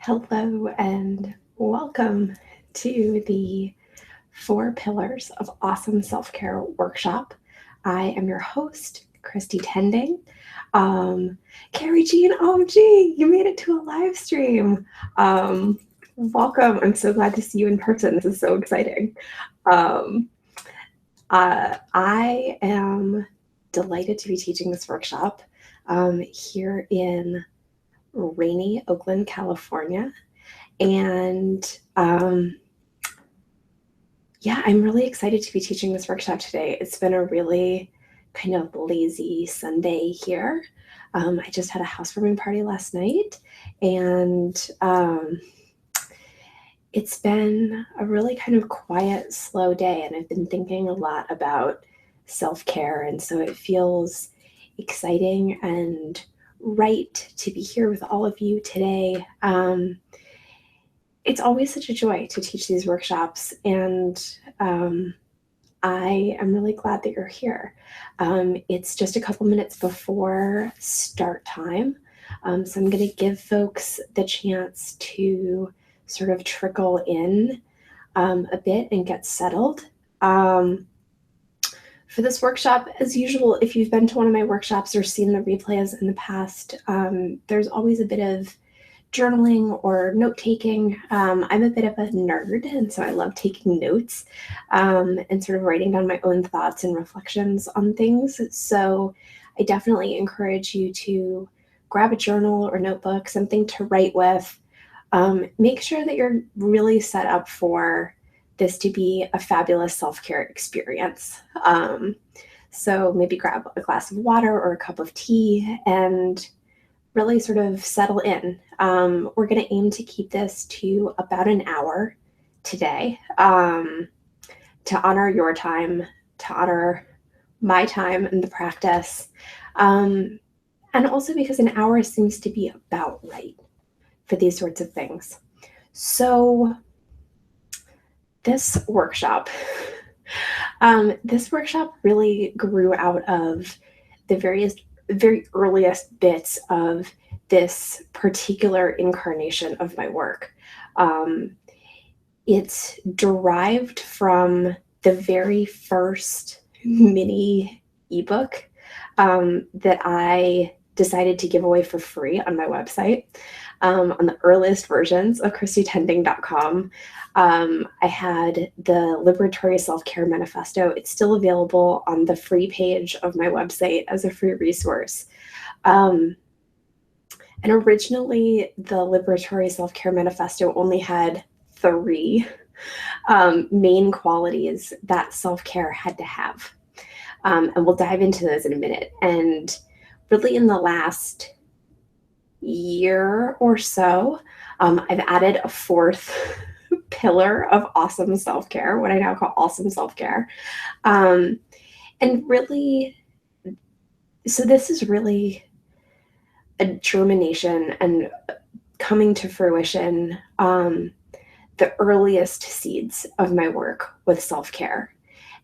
Hello and welcome to the 4 Pillars of Awesome Self-Care workshop. I am your host, Christy Tending. Carrie Jean, OMG, you made it to a live stream. Welcome. I'm so glad to see you in person. This is so exciting. Um, I am delighted to be teaching this workshop here in rainy Oakland, California. And yeah, I'm really excited to be teaching this workshop today. It's been a really kind of lazy Sunday here. I just had a housewarming party last night, and it's been a really kind of quiet, slow day, and I've been thinking a lot about self-care, and so it feels exciting and right to be here with all of you today. It's always such a joy to teach these workshops, and I am really glad that you're here. It's just a couple minutes before start time, so I'm going to give folks the chance to sort of trickle in a bit and get settled. For this workshop, as usual, if you've been to one of my workshops or seen the replays in the past, there's always a bit of journaling or note-taking. I'm a bit of a nerd, and so I love taking notes and sort of writing down my own thoughts and reflections on things. So I definitely encourage you to grab a journal or notebook, something to write with. Make sure that you're really set up for this to be a fabulous self-care experience. So maybe grab a glass of water or a cup of tea and really sort of settle in. We're going to aim to keep this to about an hour today, to honor your time, to honor my time in the practice, and also because an hour seems to be about right for these sorts of things. So this workshop really grew out of the very earliest bits of this particular incarnation of my work. It's derived from the very first mini ebook that I decided to give away for free on my website. On the earliest versions of christytending.com, I had the Liberatory Self-Care Manifesto. It's still available on the free page of my website as a free resource. And originally, the Liberatory Self-Care Manifesto only had 3 main qualities that self-care had to have. And we'll dive into those in a minute. And really in the last year or so, I've added a 4th pillar of awesome self-care, what I now call awesome self-care. And really, so this is really a germination and coming to fruition, the earliest seeds of my work with self-care.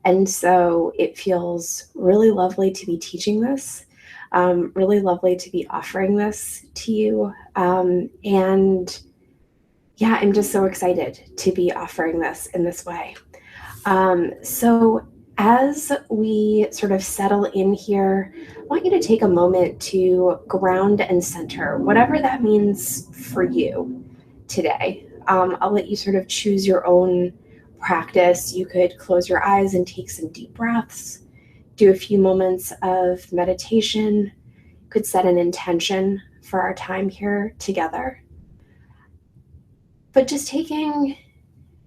And so it feels really lovely to be teaching this, really lovely to be offering this to you. And yeah, I'm just so excited to be offering this in this way. So as we sort of settle in here, I want you to take a moment to ground and center, whatever that means for you today. I'll let you sort of choose your own practice. You could close your eyes and take some deep breaths, do a few moments of meditation, could set an intention for our time here together. But just taking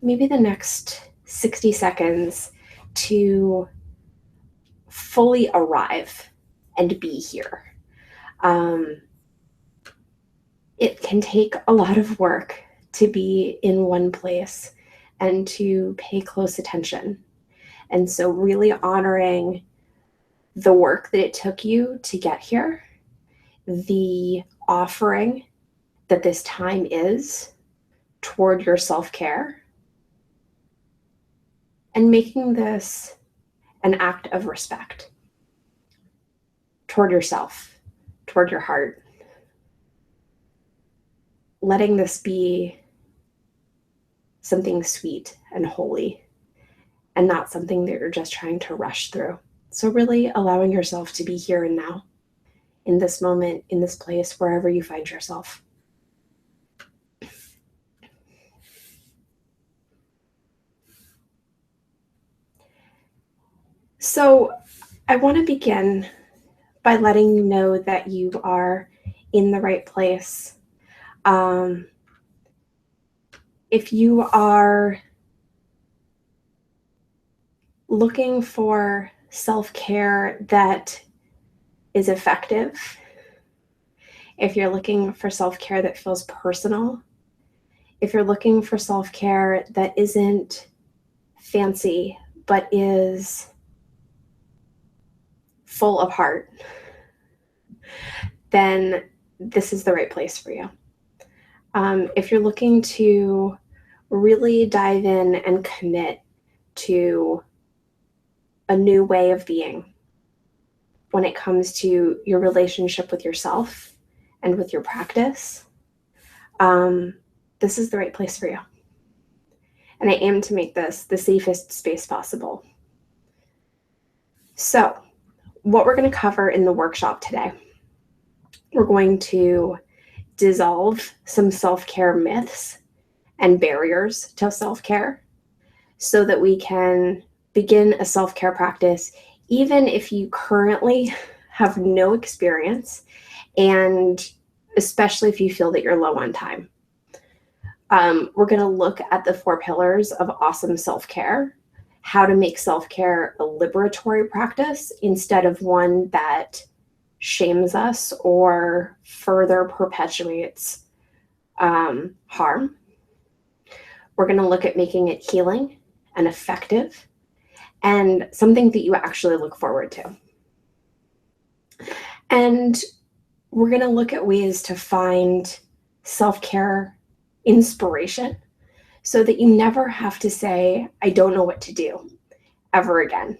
maybe the next 60 seconds to fully arrive and be here. It can take a lot of work to be in one place and to pay close attention. And so really honoring the work that it took you to get here, the offering that this time is toward your self-care, and making this an act of respect toward yourself, toward your heart. letting this be something sweet and holy and not something that you're just trying to rush through. So really allowing yourself to be here and now, in this moment, in this place, wherever you find yourself. So I want to begin by letting you know that you are in the right place. If you are looking for self-care that is effective, if you're looking for self-care that feels personal, if you're looking for self-care that isn't fancy but is full of heart, then this is the right place for you. If you're looking to really dive in and commit to a new way of being when it comes to your relationship with yourself and with your practice, this is the right place for you. And I aim to make this the safest space possible. So, what we're going to cover in the workshop today, we're going to dissolve some self-care myths and barriers to self-care so that we can begin a self-care practice even if you currently have no experience, and especially if you feel that you're low on time. We're going to look at the 4 pillars of awesome self-care, how to make self-care a liberatory practice instead of one that shames us or further perpetuates harm. We're going to look at making it healing and effective and something that you actually look forward to. And we're going to look at ways to find self-care inspiration so that you never have to say, I don't know what to do ever again.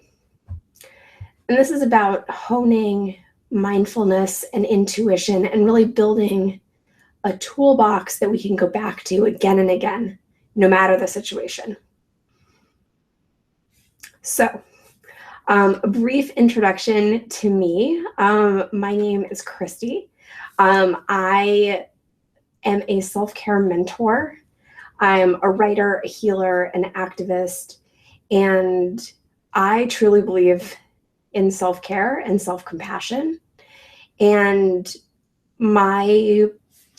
And this is about honing mindfulness and intuition and really building a toolbox that we can go back to again and again, no matter the situation. So, a brief introduction to me. My name is Christy. I am a self-care mentor. I'm a writer, a healer, an activist, and I truly believe in self-care and self-compassion. And my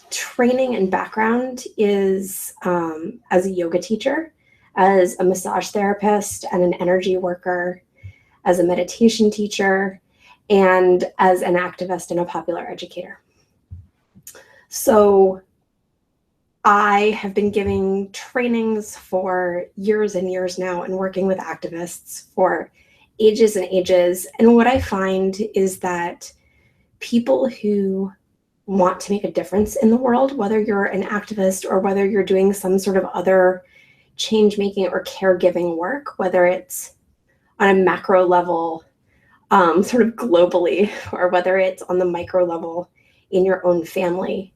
training and background is as a yoga teacher, as a massage therapist and an energy worker, as a meditation teacher, and as an activist and a popular educator. So I have been giving trainings for years and years now and working with activists for ages and ages. And what I find is that people who want to make a difference in the world, whether you're an activist or whether you're doing some sort of other change-making or caregiving work, whether it's on a macro level, sort of globally, or whether it's on the micro level in your own family,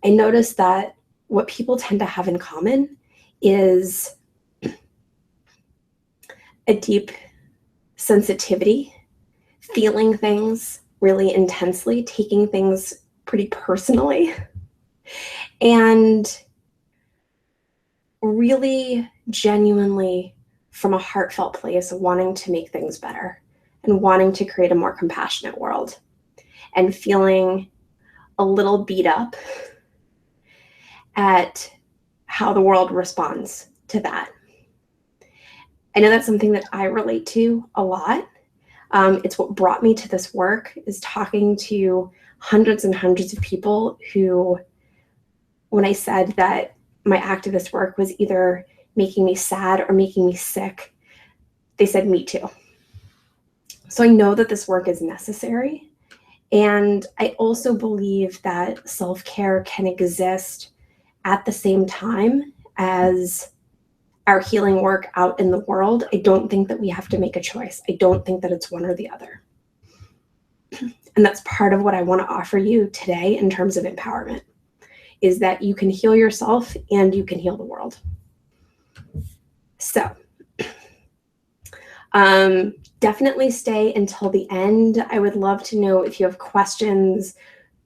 I notice that what people tend to have in common is a deep sensitivity, feeling things really intensely, taking things pretty personally, and really genuinely from a heartfelt place wanting to make things better and wanting to create a more compassionate world, and feeling a little beat up at how the world responds to that. I know that's something that I relate to a lot. It's what brought me to this work, is talking to hundreds and hundreds of people who, when I said that my activist work was either making me sad or making me sick, they said, me too. So I know that this work is necessary. And I also believe that self-care can exist at the same time as our healing work out in the world. I don't think that we have to make a choice. I don't think that it's one or the other. And that's part of what I want to offer you today in terms of empowerment, is that you can heal yourself and you can heal the world. So definitely stay until the end. I would love to know if you have questions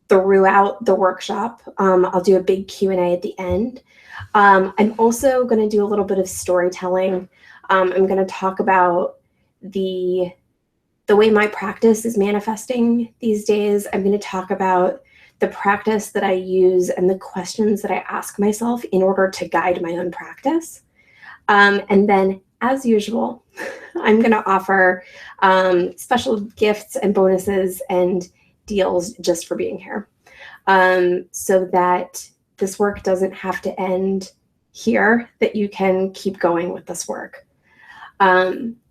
throughout the workshop. I'll do a big Q&A at the end. I'm also going to do a little bit of storytelling. I'm going to talk about the way my practice is manifesting these days. I'm going to talk about the practice that I use and the questions that I ask myself in order to guide my own practice. And then, as usual, I'm going to offer special gifts and bonuses and deals just for being here, so that this work doesn't have to end here, that you can keep going with this work.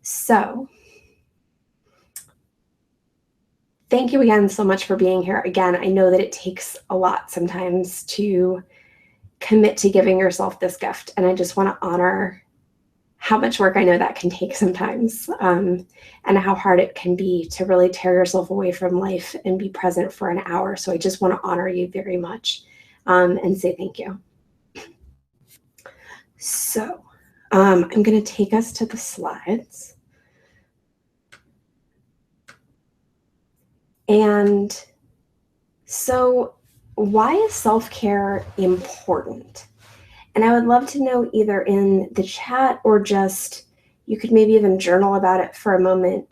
So thank you again so much for being here. Again, I know that it takes a lot sometimes to commit to giving yourself this gift, and I just want to honor how much work I know that can take sometimes, and how hard it can be to really tear yourself away from life and be present for an hour. So I just want to honor you very much, and say thank you. So I'm going to take us to the slides. And so why is self-care important? And I would love to know, either in the chat or just, you could maybe even journal about it for a moment.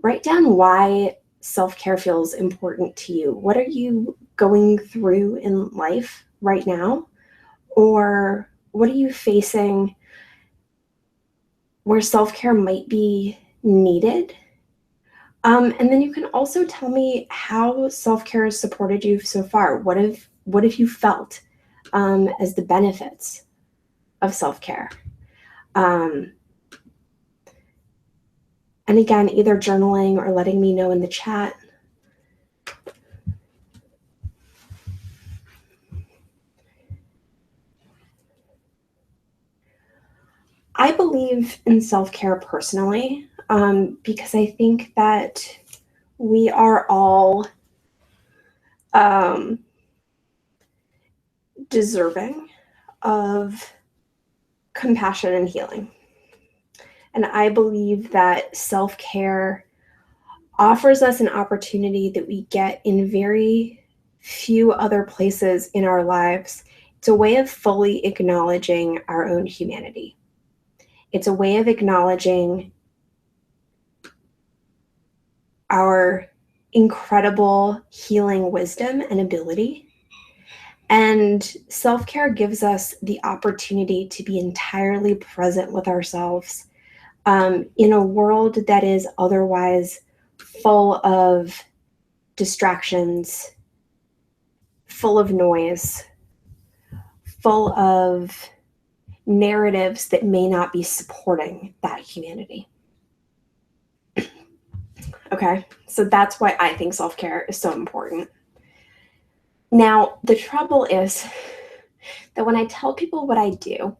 Write down why self-care feels important to you. What are you going through in life right now? Or what are you facing where self-care might be needed? And then you can also tell me how self-care has supported you so far. What have you felt as the benefits of self-care? And again, either journaling or letting me know in the chat. I believe in self-care personally, because I think that we are all deserving of compassion and healing. And I believe that self-care offers us an opportunity that we get in very few other places in our lives. It's a way of fully acknowledging our own humanity. It's a way of acknowledging our incredible healing wisdom and ability. And self-care gives us the opportunity to be entirely present with ourselves, in a world that is otherwise full of distractions, full of noise, full of narratives that may not be supporting that humanity. Okay, so that's why I think self-care is so important. Now, the trouble is that when I tell people what I do,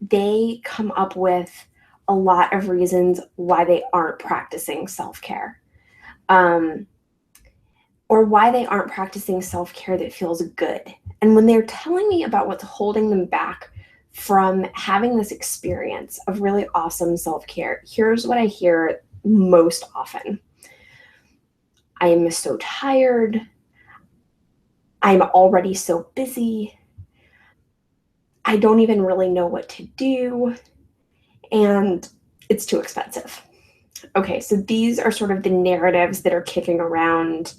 they come up with a lot of reasons why they aren't practicing self-care, or why they aren't practicing self-care that feels good. And when they're telling me about what's holding them back from having this experience of really awesome self-care, here's what I hear most often. I am so tired. I'm already so busy. I don't even really know what to do. And it's too expensive. Okay, so these are sort of the narratives that are kicking around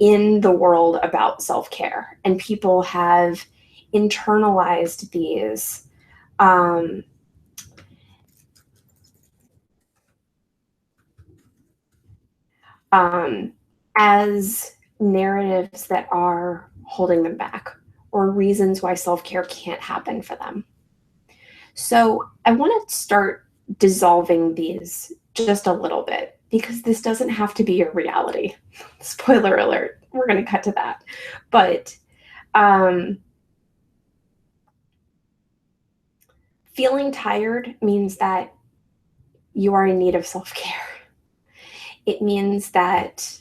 in the world about self-care. And people have internalized these as narratives that are holding them back, or reasons why self-care can't happen for them. So I want to start dissolving these just a little bit, because this doesn't have to be a reality. Spoiler alert, we're going to cut to that. But feeling tired means that you are in need of self-care. It means that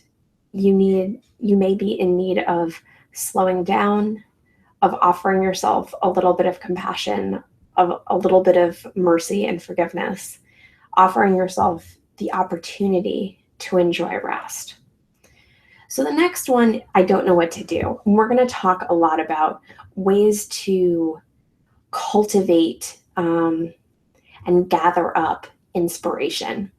you may be in need of slowing down, of offering yourself a little bit of compassion, of a little bit of mercy and forgiveness, offering yourself the opportunity to enjoy rest. So the next one, I don't know what to do. We're going to talk a lot about ways to cultivate and gather up inspiration.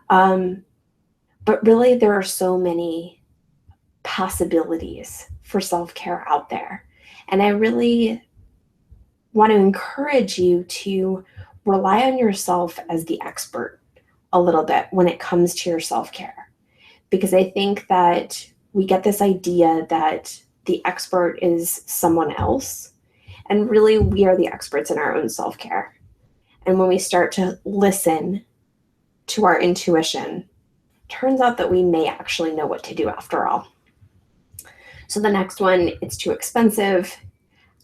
But really, there are so many possibilities for self-care out there. And I really want to encourage you to rely on yourself as the expert a little bit when it comes to your self-care. Because I think that we get this idea that the expert is someone else, and really we are the experts in our own self-care. And when we start to listen to our intuition, turns out that we may actually know what to do after all. So the next one, it's too expensive.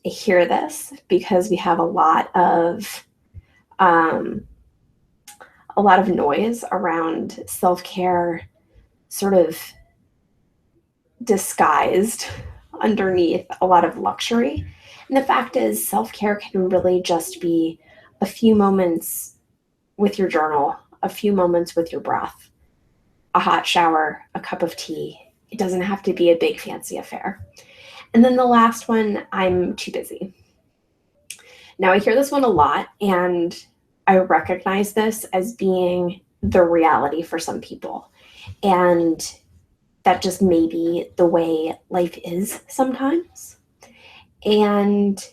I hear this because we have a lot of noise around self-care, sort of disguised underneath a lot of luxury. And the fact is, self-care can really just be a few moments with your journal, a few moments with your breath, a hot shower, a cup of tea. It doesn't have to be a big fancy affair. And then the last one, I'm too busy. Now I hear this one a lot, and I recognize this as being the reality for some people. And that just may be the way life is sometimes. And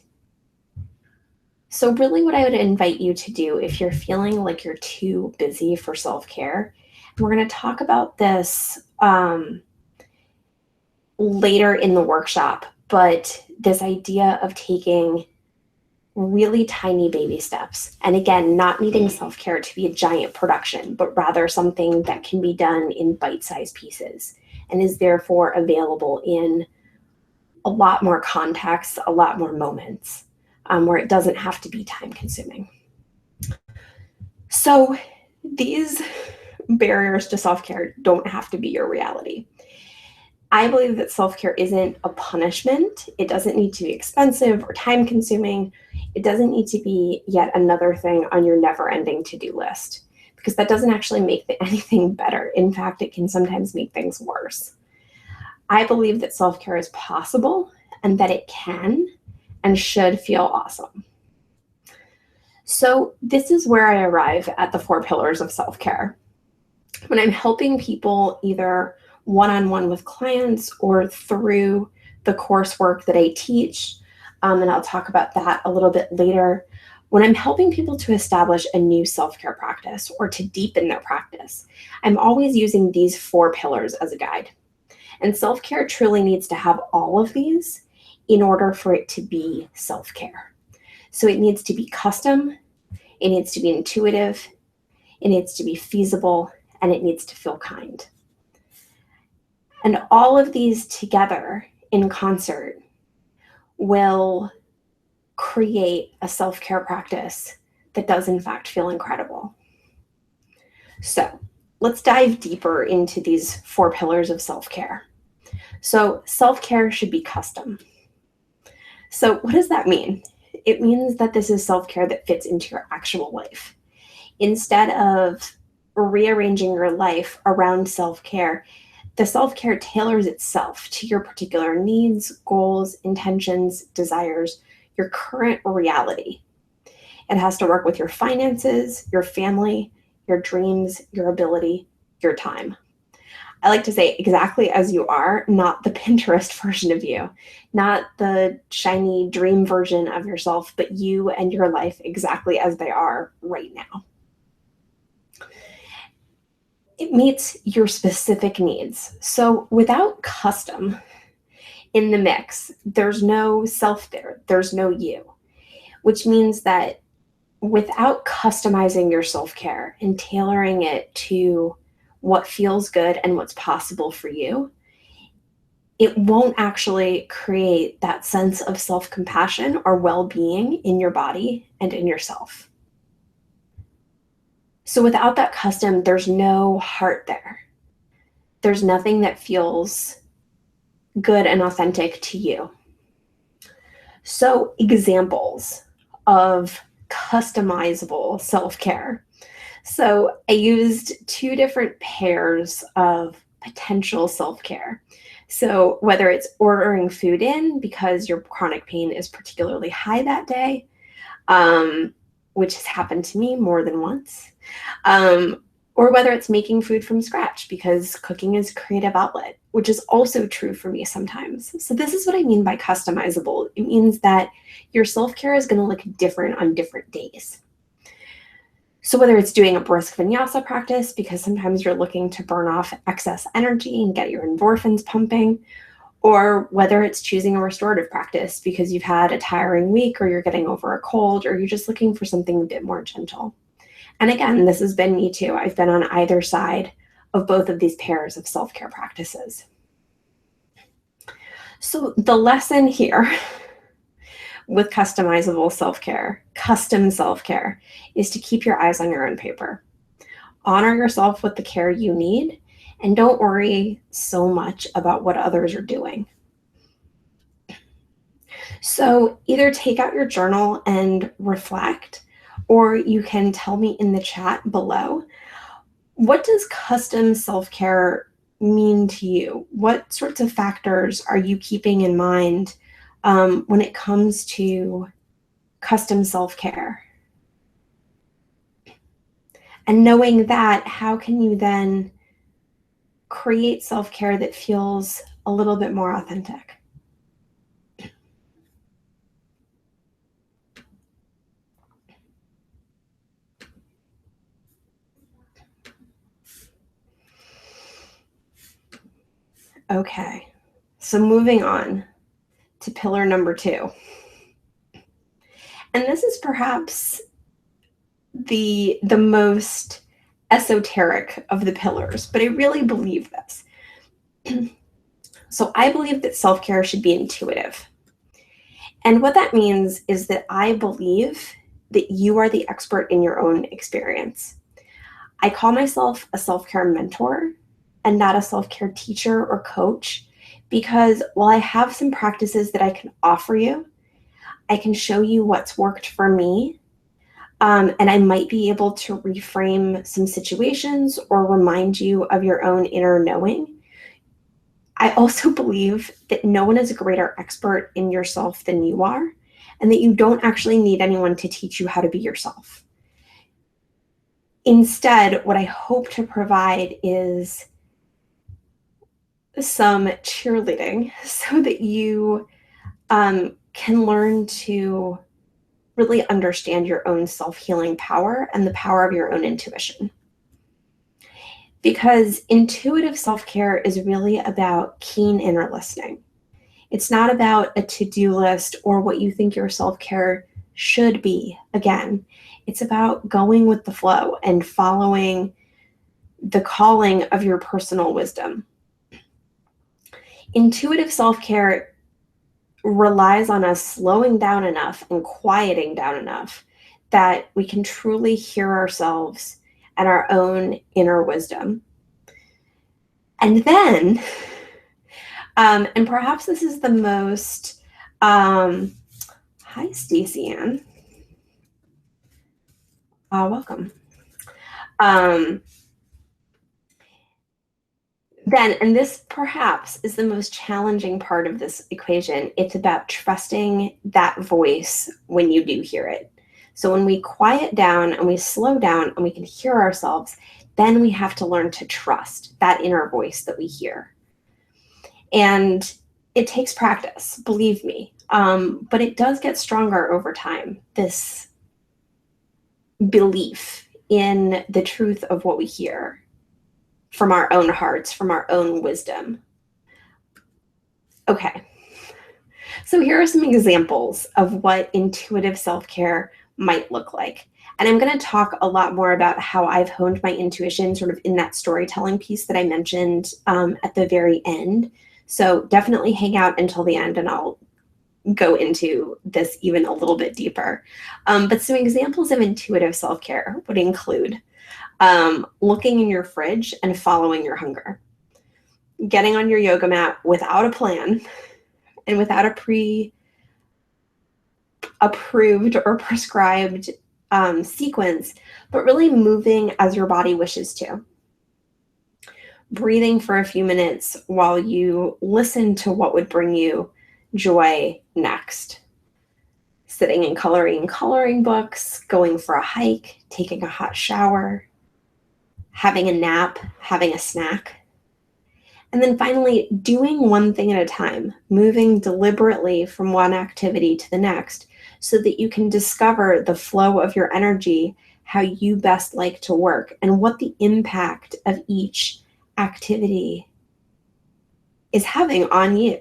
so really what I would invite you to do if you're feeling like you're too busy for self-care, and we're going to talk about this later in the workshop, but this idea of taking really tiny baby steps. And again, not needing self-care to be a giant production, but rather something that can be done in bite-sized pieces and is therefore available in a lot more contexts, a lot more moments, where it doesn't have to be time-consuming. So these barriers to self-care don't have to be your reality. I believe that self-care isn't a punishment. It doesn't need to be expensive or time-consuming. It doesn't need to be yet another thing on your never-ending to-do list, because that doesn't actually make anything better. In fact, it can sometimes make things worse. I believe that self-care is possible and that it can and should feel awesome. So this is where I arrive at the 4 pillars of self-care. When I'm helping people either one-on-one with clients or through the coursework that I teach, and I'll talk about that a little bit later, when I'm helping people to establish a new self-care practice or to deepen their practice, I'm always using these 4 pillars as a guide. And self-care truly needs to have all of these in order for it to be self-care. So it needs to be custom, it needs to be intuitive, it needs to be feasible, and it needs to feel kind. And all of these together in concert will create a self-care practice that does in fact feel incredible. So let's dive deeper into these 4 pillars of self-care. So self-care should be custom. So what does that mean? It means that this is self-care that fits into your actual life. Instead of rearranging your life around self-care, the self-care tailors itself to your particular needs, goals, intentions, desires, your current reality. It has to work with your finances, your family, your dreams, your ability, your time. I like to say exactly as you are, not the Pinterest version of you, not the shiny dream version of yourself, but you and your life exactly as they are right now. It meets your specific needs. So without custom in the mix, there's no self there, there's no you, which means that without customizing your self-care and tailoring it to what feels good and what's possible for you, it won't actually create that sense of self-compassion or well-being in your body and in yourself. So without that custom, there's no heart there. There's nothing that feels good and authentic to you. So examples of customizable self-care. So I used two different pairs of potential self-care. So whether it's ordering food in because your chronic pain is particularly high that day, which has happened to me more than once, or whether it's making food from scratch because cooking is a creative outlet, which is also true for me sometimes. So this is what I mean by customizable. It means that your self-care is going to look different on different days. So whether it's doing a brisk vinyasa practice because sometimes you're looking to burn off excess energy and get your endorphins pumping, or whether it's choosing a restorative practice because you've had a tiring week or you're getting over a cold or you're just looking for something a bit more gentle. And again, this has been me too. I've been on either side of both of these pairs of self-care practices. So the lesson here with customizable self-care, custom self-care, is to keep your eyes on your own paper. Honor yourself with the care you need, and don't worry so much about what others are doing. So either take out your journal and reflect, or you can tell me in the chat below, what does custom self-care mean to you? What sorts of factors are you keeping in mind when it comes to custom self-care? And knowing that, how can you then create self-care that feels a little bit more authentic? Okay, so moving on to pillar number 2. And this is perhaps the most esoteric of the pillars, but I really believe this. So I believe that self-care should be intuitive. And what that means is that I believe that you are the expert in your own experience. I call myself a self-care mentor and not a self-care teacher or coach, because while I have some practices that I can offer you, I can show you what's worked for me, and I might be able to reframe some situations or remind you of your own inner knowing. I also believe that no one is a greater expert in yourself than you are, and that you don't actually need anyone to teach you how to be yourself. Instead, what I hope to provide is some cheerleading so that you can learn to really understand your own self-healing power and the power of your own intuition. Because intuitive self-care is really about keen inner listening. It's not about a to-do list or what you think your self-care should be. Again, it's about going with the flow and following the calling of your personal wisdom. Intuitive self-care relies on us slowing down enough and quieting down enough that we can truly hear ourselves and our own inner wisdom. And then, and perhaps this is the most, hi Stacey Ann, welcome. Then, and this perhaps is the most challenging part of this equation, it's about trusting that voice when you do hear it. So when we quiet down and we slow down and we can hear ourselves, then we have to learn to trust that inner voice that we hear. And it takes practice, believe me, but it does get stronger over time, this belief in the truth of what we hear from our own hearts, from our own wisdom. Okay, so here are some examples of what intuitive self-care might look like. And I'm going to talk a lot more about how I've honed my intuition sort of in that storytelling piece that I mentioned at the very end. So definitely hang out until the end and I'll go into this even a little bit deeper. But some examples of intuitive self-care would include looking in your fridge and following your hunger. getting on your yoga mat without a plan and without a pre-approved or prescribed sequence, but really moving as your body wishes to. Breathing for a few minutes while you listen to what would bring you joy next. Sitting and coloring books, going for a hike, taking a hot shower, having a nap, having a snack. And then finally, doing one thing at a time, moving deliberately from one activity to the next so that you can discover the flow of your energy, how you best like to work, and what the impact of each activity is having on you.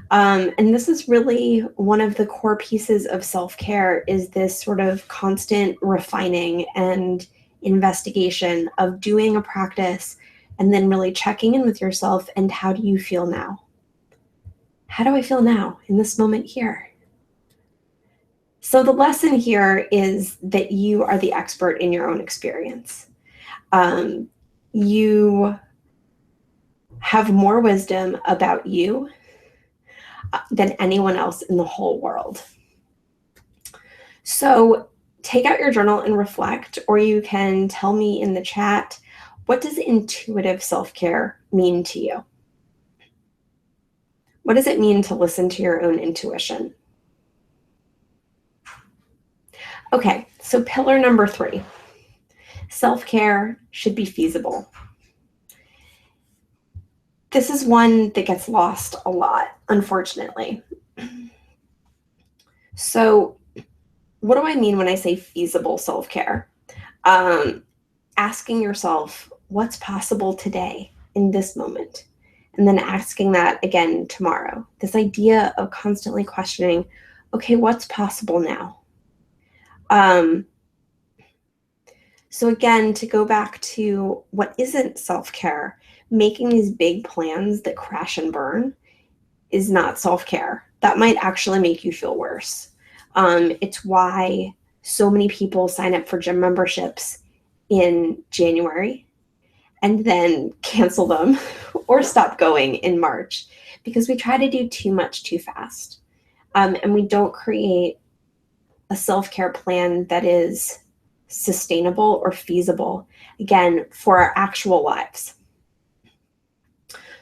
And this is really one of the core pieces of self-care, is this sort of constant refining and investigation of doing a practice and then really checking in with yourself. And how do you feel now? How do I feel now in this moment here? So the lesson here is that you are the expert in your own experience. You have more wisdom about you than anyone else in the whole world. So take out your journal and reflect, or you can tell me in the chat, what does intuitive self-care mean to you? What does it mean to listen to your own intuition? Okay, so pillar number 3, self-care should be feasible. This is one that gets lost a lot, unfortunately. So what do I mean when I say feasible self-care? Asking yourself, what's possible today in this moment? And then asking that again tomorrow. This idea of constantly questioning, okay, what's possible now? So again, to go back to what isn't self-care, making these big plans that crash and burn is not self-care. That might actually make you feel worse. It's why so many people sign up for gym memberships in January and then cancel them or stop going in March, because we try to do too much too fast. And we don't create a self-care plan that is sustainable or feasible, again, for our actual lives.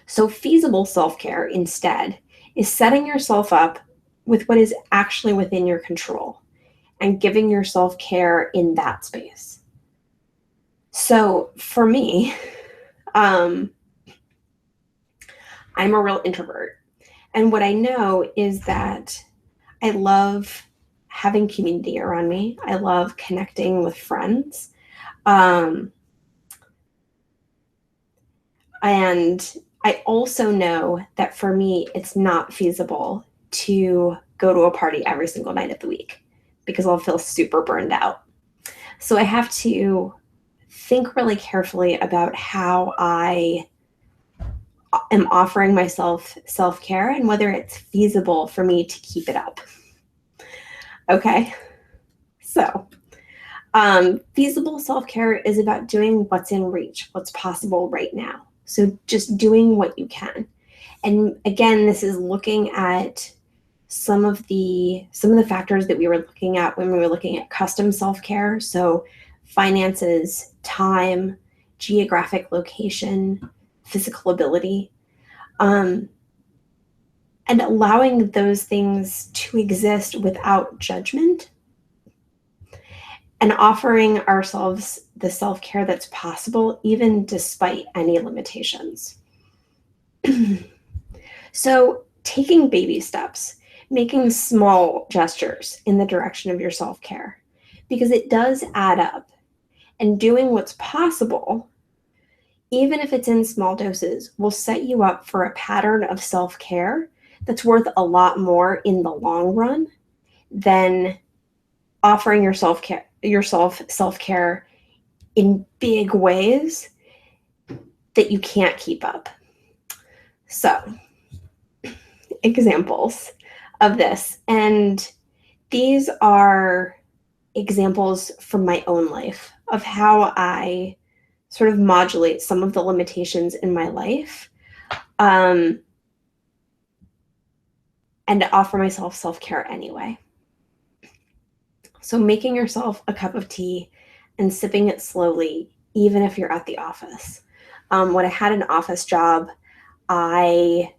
So feasible self-care instead is setting yourself up with what is actually within your control and giving yourself care in that space. So for me, I'm a real introvert. And what I know is that I love having community around me. I love connecting with friends. And I also know that for me, it's not feasible to go to a party every single night of the week because I'll feel super burned out. So I have to think really carefully about how I am offering myself self-care and whether it's feasible for me to keep it up. Okay, so feasible self-care is about doing what's in reach, what's possible right now. So just doing what you can. And again, this is looking at some of the factors that we were looking at when we were looking at custom self-care. So finances, time, geographic location, physical ability, and allowing those things to exist without judgment, and offering ourselves the self-care that's possible, even despite any limitations. So taking baby steps, making small gestures in the direction of your self-care, because it does add up. And doing what's possible, even if it's in small doses, will set you up for a pattern of self-care that's worth a lot more in the long run than offering yourself self-care in big ways that you can't keep up. So, examples of this, and these are examples from my own life of how I sort of modulate some of the limitations in my life and to offer myself self-care anyway. So making yourself a cup of tea and sipping it slowly, even if you're at the office. When I had an office job, I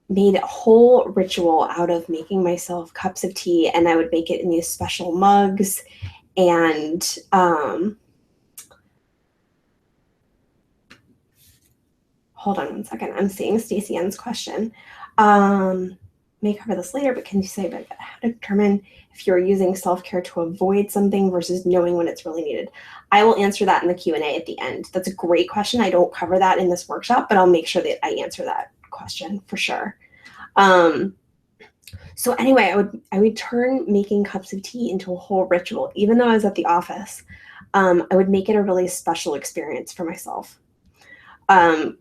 made a whole ritual out of making myself cups of tea, and I would make it in these special mugs. And hold on one second. I'm seeing Stacey Ann's question. May cover this later, but can you say about how to determine if you're using self-care to avoid something versus knowing when it's really needed? I will answer that in the Q&A at the end. That's a great question. I don't cover that in this workshop, but I'll make sure that I answer that question for sure. So anyway, I would turn making cups of tea into a whole ritual. Even though I was at the office, I would make it a really special experience for myself.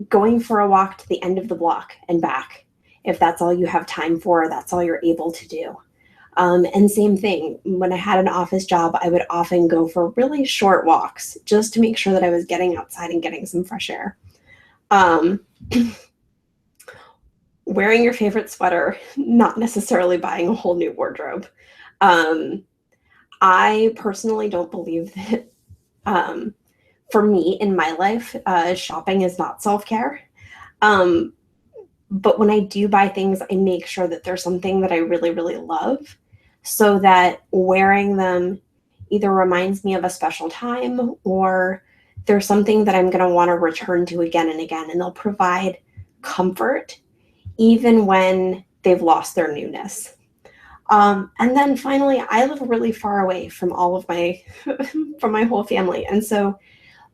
Going for a walk to the end of the block and back, if that's all you have time for, that's all you're able to do. And same thing, when I had an office job, I would often go for really short walks just to make sure that I was getting outside and getting some fresh air. Wearing your favorite sweater, not necessarily buying a whole new wardrobe. I personally don't believe that, for me in my life, shopping is not self-care. But when I do buy things, I make sure that there's something that I really, really love, so that wearing them either reminds me of a special time, or there's something that I'm going to want to return to again and again, and they'll provide comfort even when they've lost their newness. And then finally, I live really far away from all of my from my whole family, and so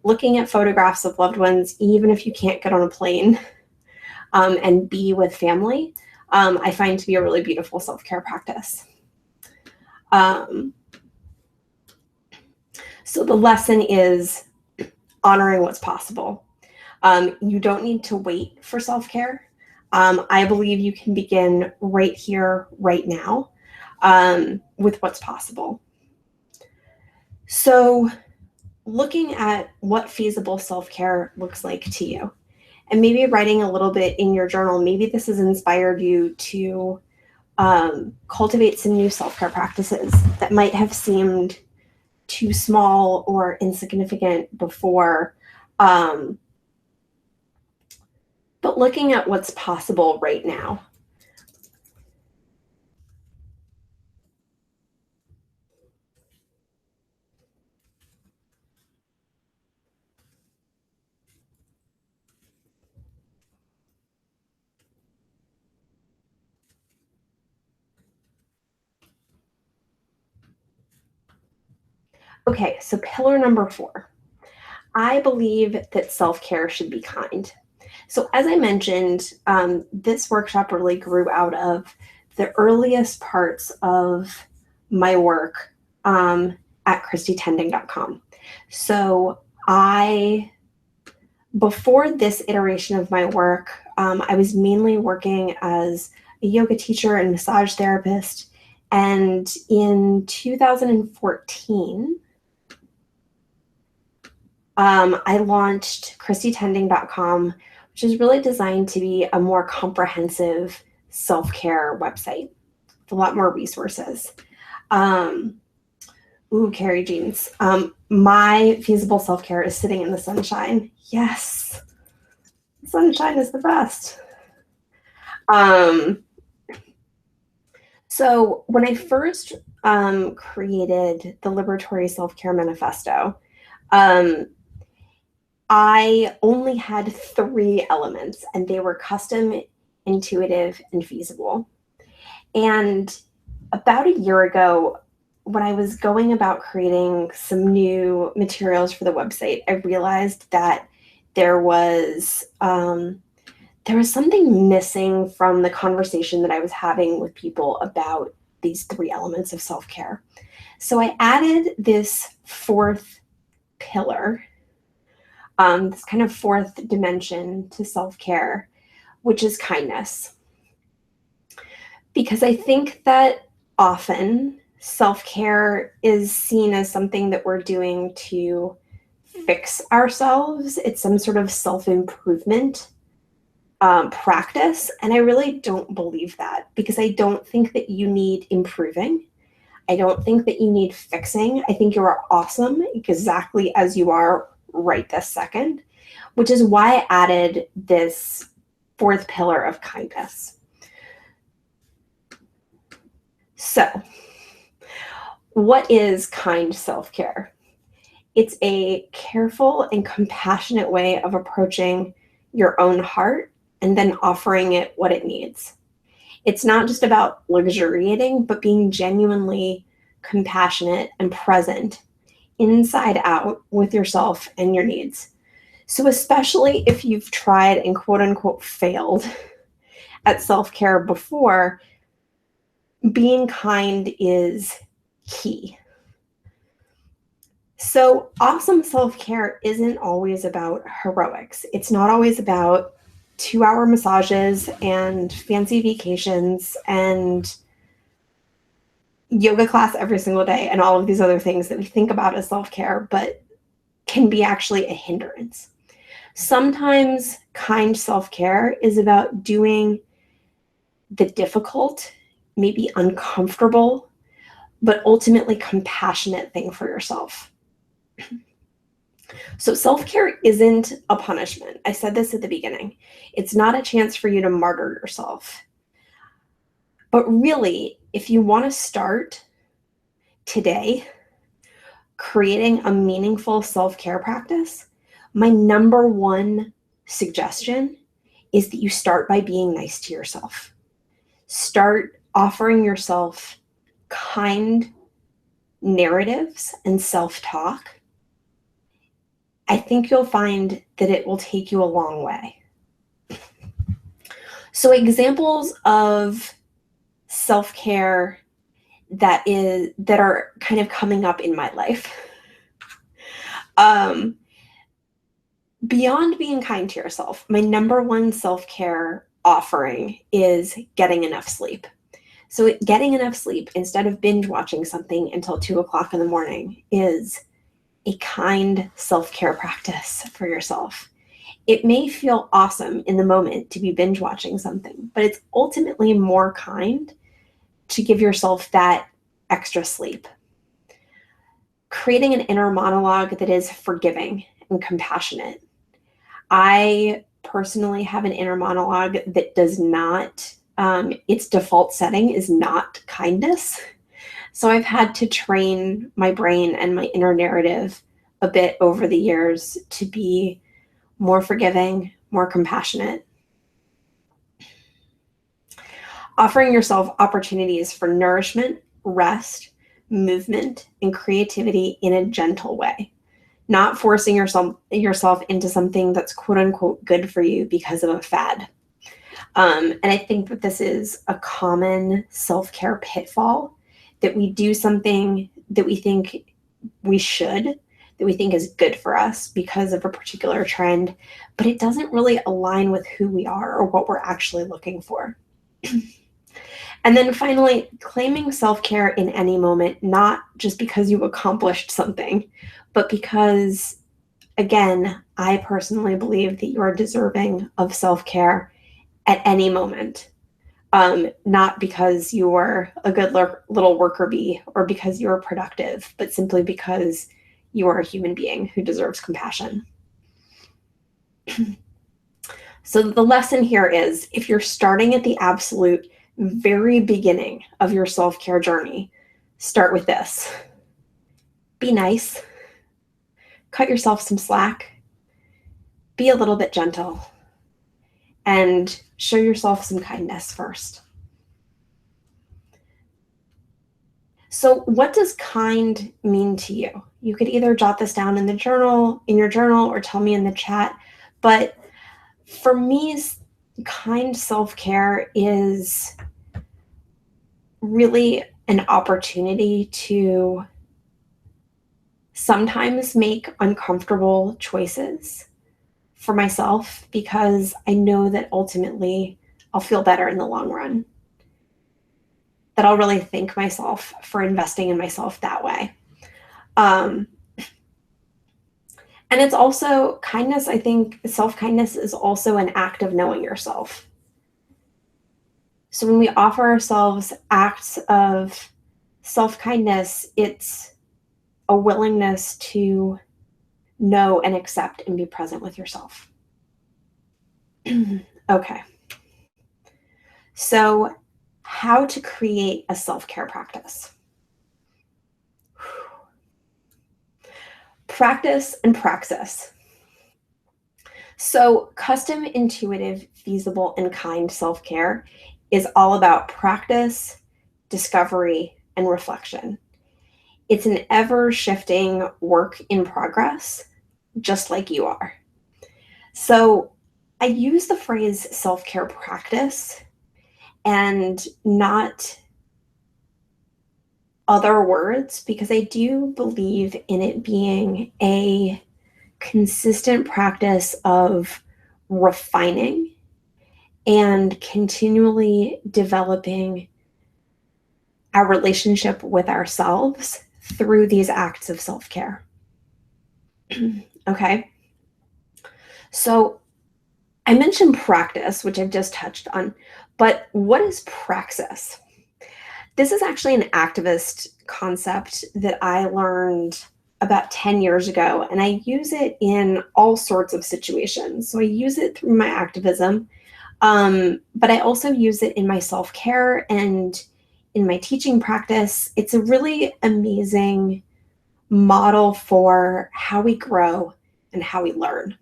looking at photographs of loved ones, even if you can't get on a plane and be with family, I find to be a really beautiful self-care practice. So the lesson is honoring what's possible. You don't need to wait for self-care. I believe you can begin right here, right now, with what's possible. So looking at what feasible self-care looks like to you, and maybe writing a little bit in your journal, maybe this has inspired you to cultivate some new self-care practices that might have seemed too small or insignificant before. But looking at what's possible right now. Okay, so pillar number 4. I believe that self-care should be kind. So as I mentioned, this workshop really grew out of the earliest parts of my work at ChristyTending.com. So before this iteration of my work, I was mainly working as a yoga teacher and massage therapist. And in 2014, I launched ChristyTending.com, which is really designed to be a more comprehensive self-care website with a lot more resources. Carrie Jeans. My feasible self-care is sitting in the sunshine. Yes, sunshine is the best. So when I first created the Liberatory Self-Care Manifesto, I only had 3 elements, and they were custom, intuitive, and feasible. And about a year ago, when I was going about creating some new materials for the website, I realized that there was something missing from the conversation that I was having with people about these 3 elements of self-care. So I added this 4th pillar, this kind of 4th dimension to self-care, which is kindness. Because I think that often self-care is seen as something that we're doing to fix ourselves. It's some sort of self-improvement practice. And I really don't believe that, because I don't think that you need improving. I don't think that you need fixing. I think you are awesome exactly as you are right this second, which is why I added this fourth pillar of kindness. So, what is kind self-care? It's a careful and compassionate way of approaching your own heart and then offering it what it needs. It's not just about luxuriating, but being genuinely compassionate and present inside out with yourself and your needs. So, especially if you've tried and quote unquote failed at self care before, being kind is key. So, awesome self care isn't always about heroics. It's not always about 2-hour massages and fancy vacations and yoga class every single day and all of these other things that we think about as self care, but can be actually a hindrance. Sometimes kind self care is about doing the difficult, maybe uncomfortable, but ultimately compassionate thing for yourself. So self-care isn't a punishment. I said this at the beginning. It's not a chance for you to martyr yourself. But really, if you want to start today creating a meaningful self-care practice, my number one suggestion is that you start by being nice to yourself. Start offering yourself kind narratives and self-talk. I think you'll find that it will take you a long way. So examples of self-care that are kind of coming up in my life. Beyond being kind to yourself, my number one self-care offering is getting enough sleep. So getting enough sleep instead of binge watching something until 2 o'clock in the morning is a kind self-care practice for yourself. It may feel awesome in the moment to be binge watching something, but it's ultimately more kind to give yourself that extra sleep. Creating an inner monologue that is forgiving and compassionate. I personally have an inner monologue that does not, its default setting is not kindness. So I've had to train my brain and my inner narrative a bit over the years to be more forgiving, more compassionate. Offering yourself opportunities for nourishment, rest, movement, and creativity in a gentle way. Not forcing yourself into something that's quote unquote good for you because of a fad. And I think that this is a common self-care pitfall, that we do something that we think we should, that we think is good for us because of a particular trend, but it doesn't really align with who we are or what we're actually looking for. And then finally, claiming self-care in any moment, not just because you've accomplished something, but because, again, I personally believe that you are deserving of self-care at any moment. Not because you are a good little worker bee or because you are productive, but simply because you are a human being who deserves compassion. So the lesson here is, if you're starting at the absolute very beginning of your self-care journey, start with this. Be nice. Cut yourself some slack. Be a little bit gentle. And show yourself some kindness first. So what does kind mean to you? You could either jot this down in your journal, or tell me in the chat. But for me, kind self-care is really an opportunity to sometimes make uncomfortable choices for myself, because I know that ultimately I'll feel better in the long run, that I'll really thank myself for investing in myself that way. And And it's also kindness. I think self-kindness is also an act of knowing yourself. So when we offer ourselves acts of self-kindness, it's a willingness to know and accept and be present with yourself. Okay. So, how to create a self-care practice. Practice and praxis. So, custom, intuitive, feasible, and kind self-care is all about practice, discovery, and reflection. It's an ever-shifting work in progress, just like you are. So, I use the phrase self-care practice and not other words because I do believe in it being a consistent practice of refining and continually developing our relationship with ourselves through these acts of self-care. Okay. So I mentioned practice, which I've just touched on, but what is praxis? This is actually an activist concept that I learned about 10 years ago, and I use it in all sorts of situations. So I use it through my activism, but I also use it in my self-care and in my teaching practice. It's a really amazing model for how we grow and how we learn.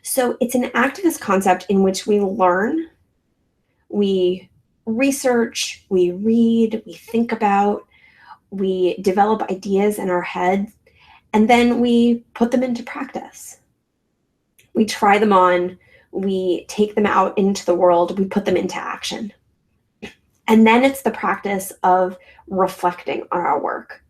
So it's an activist concept in which we learn, we research, we read, we think about, we develop ideas in our head, and then we put them into practice. We try them on, we take them out into the world, we put them into action. And then it's the practice of reflecting on our work,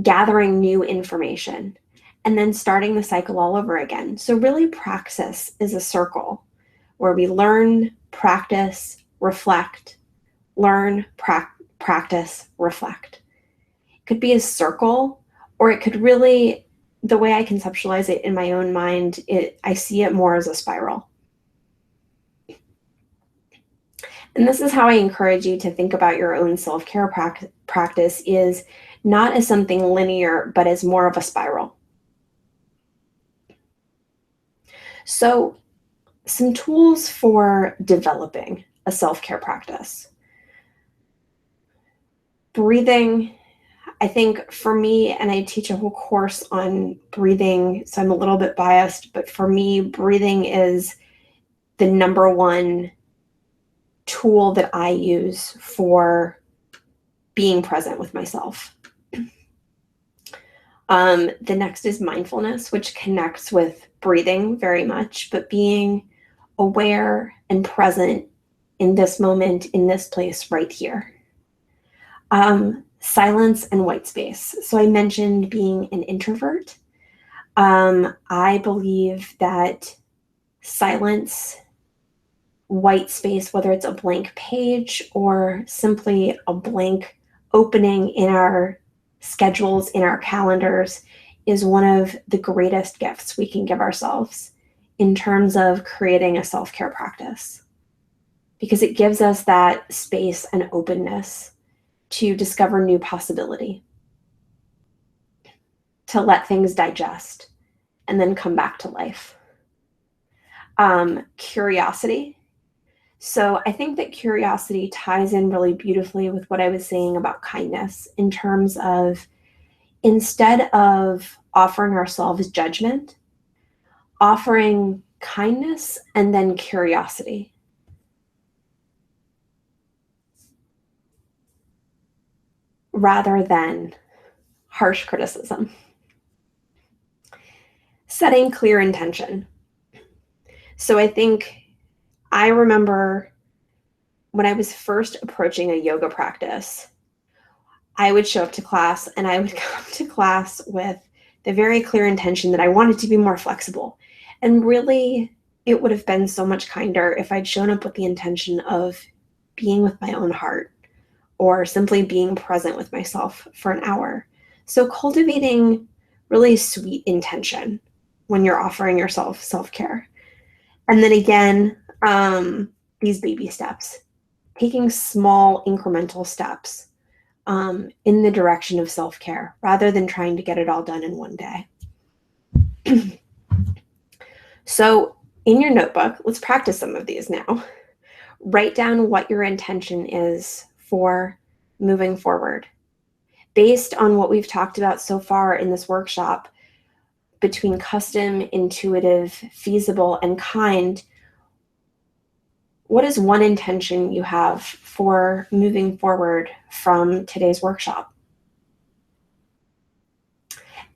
gathering new information, and then starting the cycle all over again. So really praxis is a circle where we learn, practice, reflect, learn, practice, reflect. It could be a circle, or it could really, the way I conceptualize it in my own mind, I see it more as a spiral. And this is how I encourage you to think about your own self-care practice is not as something linear, but as more of a spiral. So some tools for developing a self-care practice. Breathing. I think for me, and I teach a whole course on breathing, so I'm a little bit biased, but for me, breathing is the number one tool that I use for being present with myself. The next is mindfulness, which connects with breathing very much, but being aware and present in this moment, in this place right here. Silence and white space. So I mentioned being an introvert. I believe that silence, white space, whether it's a blank page or simply a blank opening in our schedules, in our calendars, is one of the greatest gifts we can give ourselves in terms of creating a self-care practice, because it gives us that space and openness to discover new possibility, to let things digest and then come back to life. Curiosity. So I think that curiosity ties in really beautifully with what I was saying about kindness in terms of instead of offering ourselves judgment, offering kindness and then curiosity. Rather than harsh criticism. Setting clear intention. So I think I remember when I was first approaching a yoga practice, I would show up to class and I would come to class with the very clear intention that I wanted to be more flexible. And really, it would have been so much kinder if I'd shown up with the intention of being with my own heart or simply being present with myself for an hour. So cultivating really sweet intention when you're offering yourself self-care. And then again, these baby steps, taking small incremental steps in the direction of self-care rather than trying to get it all done in one day. So in your notebook, let's practice some of these now. Write down what your intention is for moving forward. Based on what we've talked about so far in this workshop, between custom, intuitive, feasible, and kind, what is one intention you have for moving forward from today's workshop?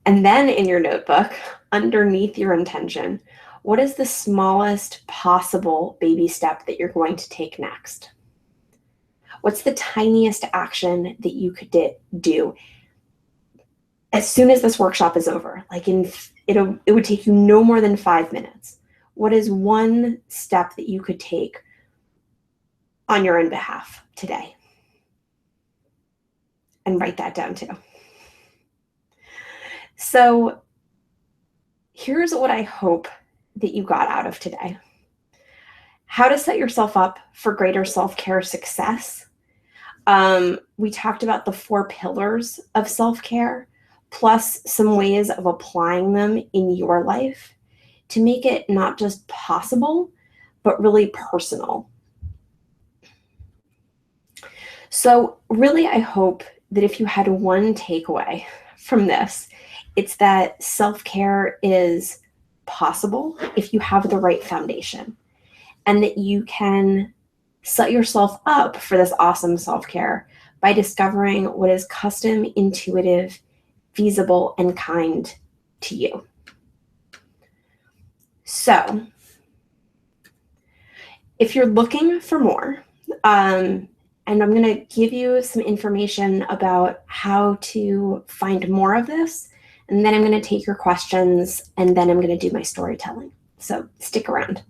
And then in your notebook, underneath your intention, what is the smallest possible baby step that you're going to take next? What's the tiniest action that you could do as soon as this workshop is over? Like it would take you no more than 5 minutes. What is one step that you could take on your own behalf today? And write that down too. So here's what I hope that you got out of today. How to set yourself up for greater self-care success. We talked about the 4 pillars of self-care, plus some ways of applying them in your life to make it not just possible, but really personal. So really, I hope that if you had one takeaway from this, it's that self-care is possible if you have the right foundation, and that you can set yourself up for this awesome self-care by discovering what is custom, intuitive, feasible, and kind to you. So if you're looking for more, and I'm going to give you some information about how to find more of this, and then I'm going to take your questions, and then I'm going to do my storytelling. So stick around.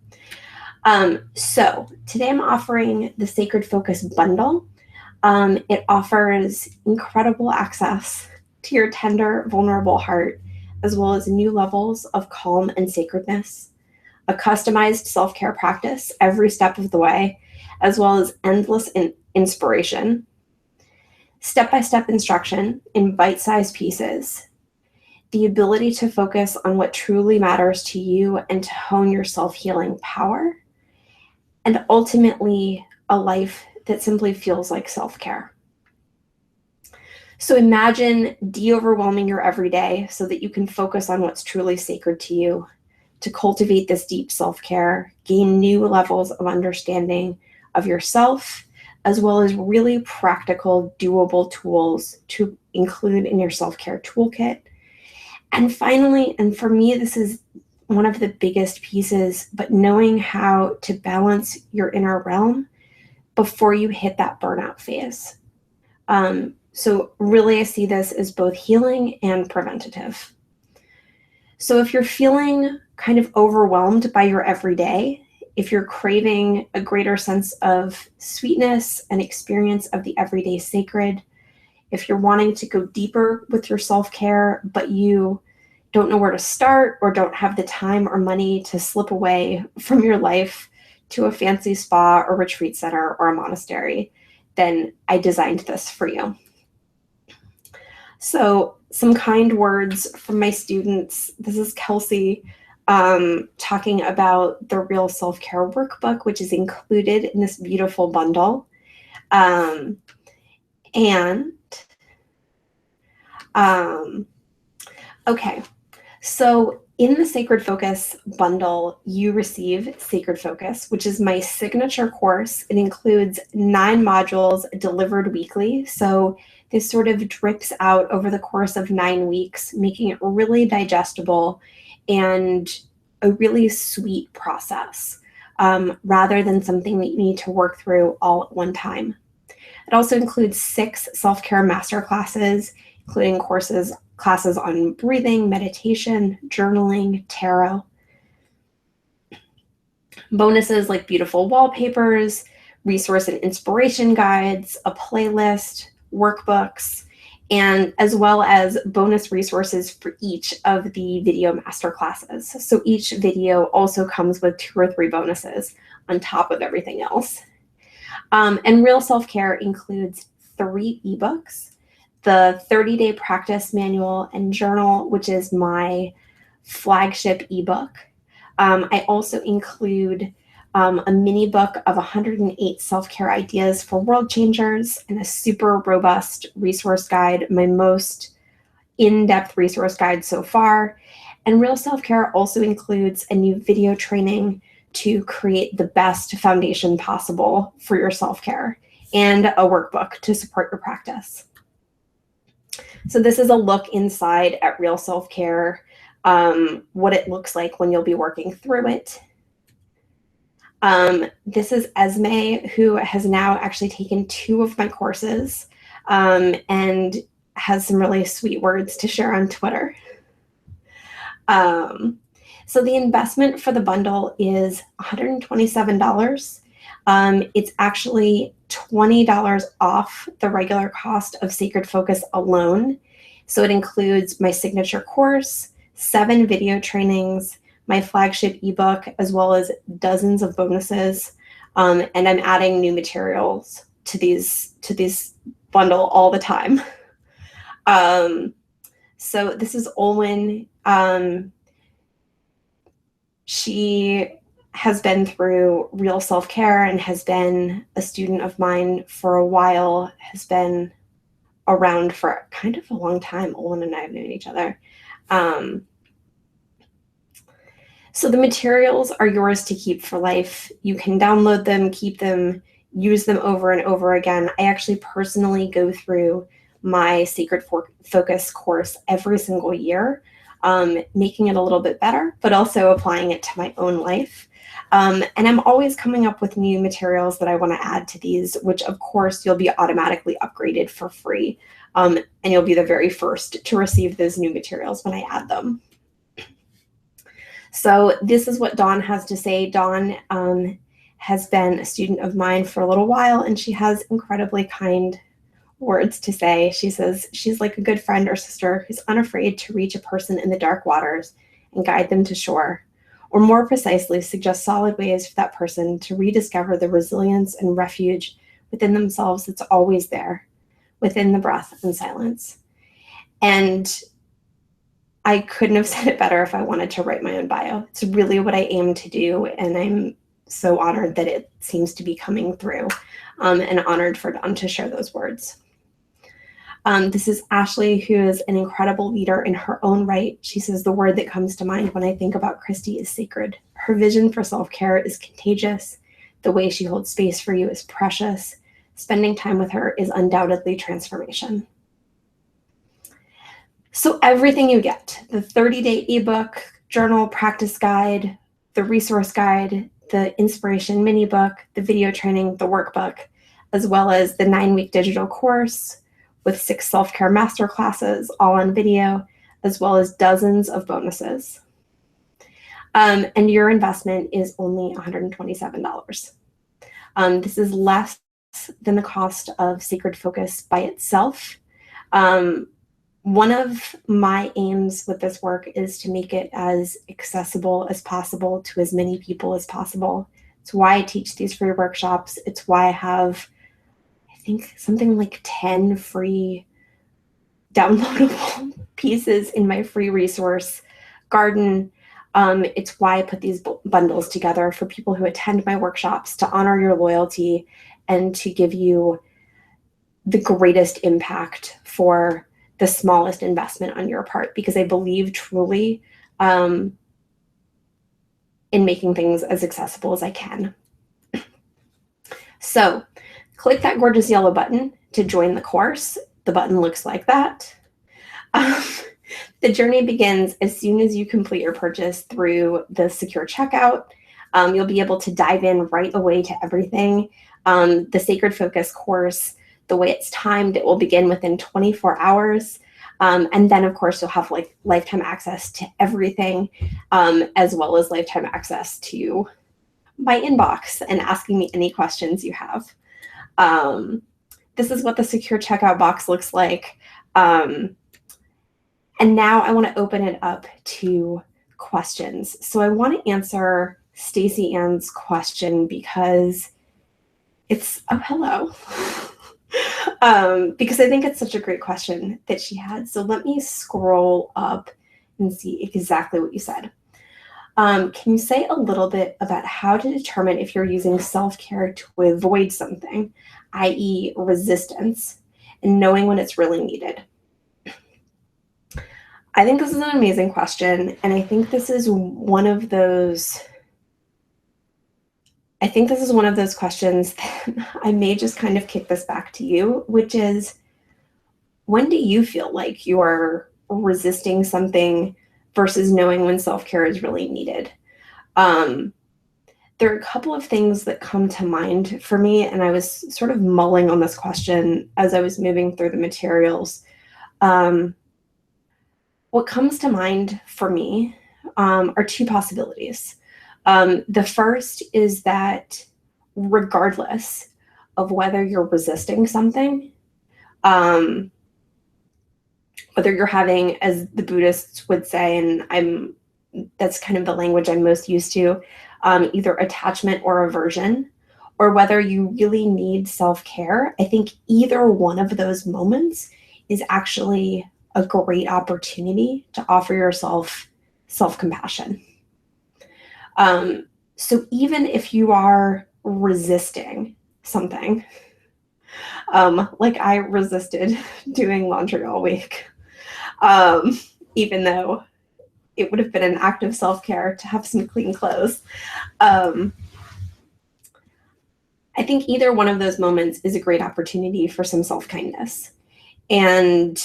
So today I'm offering the Sacred Focus Bundle. It offers incredible access to your tender, vulnerable heart, as well as new levels of calm and sacredness, a customized self-care practice every step of the way, as well as endless inspiration, step-by-step instruction in bite-sized pieces, the ability to focus on what truly matters to you and to hone your self-healing power, and ultimately a life that simply feels like self-care. So imagine de-overwhelming your everyday so that you can focus on what's truly sacred to you, to cultivate this deep self-care, gain new levels of understanding of yourself, as well as really practical, doable tools to include in your self-care toolkit. And finally, and for me, this is one of the biggest pieces, but knowing how to balance your inner realm before you hit that burnout phase. So really, I see this as both healing and preventative. So if you're feeling kind of overwhelmed by your everyday, if you're craving a greater sense of sweetness and experience of the everyday sacred, if you're wanting to go deeper with your self-care, but you don't know where to start or don't have the time or money to slip away from your life to a fancy spa or retreat center or a monastery, then I designed this for you. So some kind words from my students. This is Kelsey talking about the Real Self-Care Workbook, which is included in this beautiful bundle. Okay, so in the Sacred Focus bundle, you receive Sacred Focus, which is my signature course. It includes 9 modules delivered weekly. So this sort of drips out over the course of 9 weeks, making it really digestible and a really sweet process, rather than something that you need to work through all at one time. It also includes 6 self-care masterclasses, including classes on breathing, meditation, journaling, tarot. Bonuses like beautiful wallpapers, resource and inspiration guides, a playlist, workbooks, and as well as bonus resources for each of the video master classes. So each video also comes with 2 or 3 bonuses on top of everything else. And Real Self-Care includes 3 ebooks, the 30-day practice manual and journal, which is my flagship ebook. I also include a mini book of 108 self-care ideas for world changers and a super robust resource guide, my most in-depth resource guide so far. And Real Self-Care also includes a new video training to create the best foundation possible for your self-care and a workbook to support your practice. So this is a look inside at Real Self-Care, what it looks like when you'll be working through it. This is Esme, who has now actually taken 2 of my courses and has some really sweet words to share on Twitter. So the investment for the bundle is $127. It's actually $20 off the regular cost of Sacred Focus alone. So it includes my signature course, 7 video trainings, my flagship ebook, as well as dozens of bonuses. And I'm adding new materials to these bundle all the time. So this is Olwen. She has been through Real Self-Care and has been a student of mine for a while, has been around for kind of a long time. Olwen and I have known each other. So the materials are yours to keep for life. You can download them, keep them, use them over and over again. I actually personally go through my Sacred Focus course every single year, making it a little bit better, but also applying it to my own life. And I'm always coming up with new materials that I want to add to these, which of course you'll be automatically upgraded for free. And you'll be the very first to receive those new materials when I add them. So this is what Dawn has to say. Dawn has been a student of mine for a little while, and she has incredibly kind words to say. She says she's like a good friend or sister who's unafraid to reach a person in the dark waters and guide them to shore, or more precisely, suggest solid ways for that person to rediscover the resilience and refuge within themselves that's always there, within the breath and silence. And I couldn't have said it better if I wanted to write my own bio. It's really what I aim to do, and I'm so honored that it seems to be coming through, and honored for Dawn to share those words. This is Ashley, who is an incredible leader in her own right. She says, the word that comes to mind when I think about Christy is sacred. Her vision for self-care is contagious. The way she holds space for you is precious. Spending time with her is undoubtedly transformation. So everything you get, the 30-day ebook, journal, practice guide, the resource guide, the inspiration mini book, the video training, the workbook, as well as the 9-week digital course with 6 self-care master classes, all on video, as well as dozens of bonuses. And your investment is only $127. This is less than the cost of Sacred Focus by itself. One of my aims with this work is to make it as accessible as possible to as many people as possible. It's why I teach these free workshops. It's why I have, I think, something like 10 free downloadable pieces in my free resource garden. It's why I put these bundles together for people who attend my workshops, to honor your loyalty and to give you the greatest impact for the smallest investment on your part, because I believe truly in making things as accessible as I can. So click that gorgeous yellow button to join the course. The button looks like that. The journey begins as soon as you complete your purchase through the secure checkout. You'll be able to dive in right away to everything. The Sacred Focus course, the way it's timed, it will begin within 24 hours. And then, of course, you'll have like lifetime access to everything, as well as lifetime access to my inbox and asking me any questions you have. This is what the secure checkout box looks like. And now I want to open it up to questions. So I want to answer Stacey Ann's question because it's, oh, hello. Because I think it's such a great question that she had. So let me scroll up and see exactly what you said. Can you say a little bit about how to determine if you're using self-care to avoid something, i.e. resistance, and knowing when it's really needed? I think this is an amazing question, and I think this is one of those questions that I may just kind of kick this back to you, which is, when do you feel like you're resisting something versus knowing when self-care is really needed? There are a couple of things that come to mind for me, and I was sort of mulling on this question as I was moving through the materials. What comes to mind for me are two possibilities. The first is that regardless of whether you're resisting something, whether you're having, as the Buddhists would say, and that's kind of the language I'm most used to, either attachment or aversion, or whether you really need self-care, I think either one of those moments is actually a great opportunity to offer yourself self-compassion. So even if you are resisting something, like I resisted doing laundry all week, even though it would have been an act of self-care to have some clean clothes. I think either one of those moments is a great opportunity for some self-kindness. And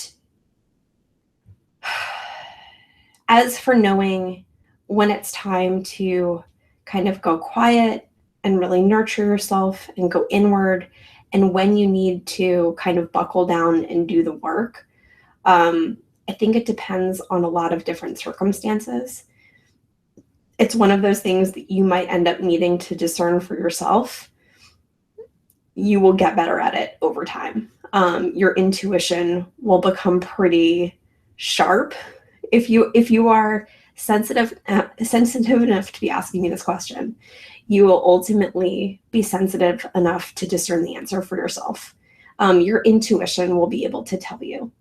as for knowing when it's time to kind of go quiet and really nurture yourself and go inward, and when you need to kind of buckle down and do the work, I think it depends on a lot of different circumstances. It's one of those things that you might end up needing to discern for yourself. You will get better at it over time. Your intuition will become pretty sharp. If you are sensitive enough to be asking me this question, you will ultimately be sensitive enough to discern the answer for yourself. Your intuition will be able to tell you.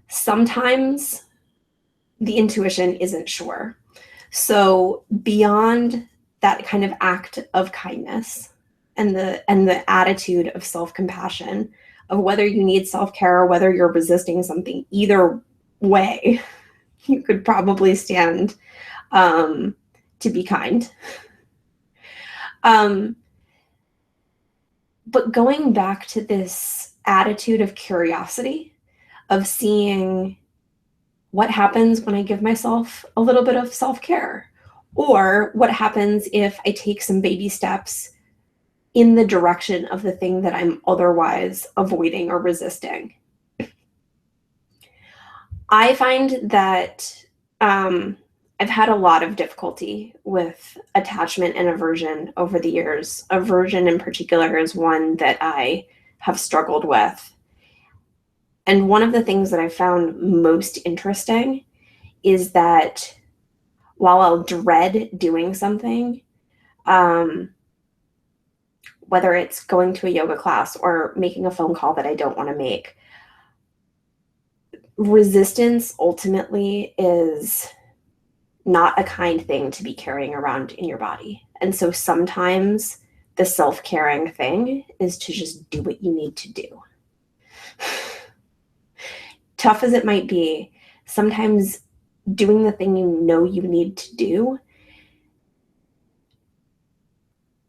Sometimes the intuition isn't sure. So beyond that kind of act of kindness and the attitude of self-compassion, of whether you need self-care or whether you're resisting something, either way, you could probably stand to be kind. But going back to this attitude of curiosity, of seeing what happens when I give myself a little bit of self-care, or what happens if I take some baby steps in the direction of the thing that I'm otherwise avoiding or resisting. I find that I've had a lot of difficulty with attachment and aversion over the years. Aversion in particular is one that I have struggled with. And one of the things that I found most interesting is that while I'll dread doing something, whether it's going to a yoga class or making a phone call that I don't want to make, resistance ultimately is not a kind thing to be carrying around in your body. And so sometimes the self-caring thing is to just do what you need to do. Tough as it might be, sometimes doing the thing you know you need to do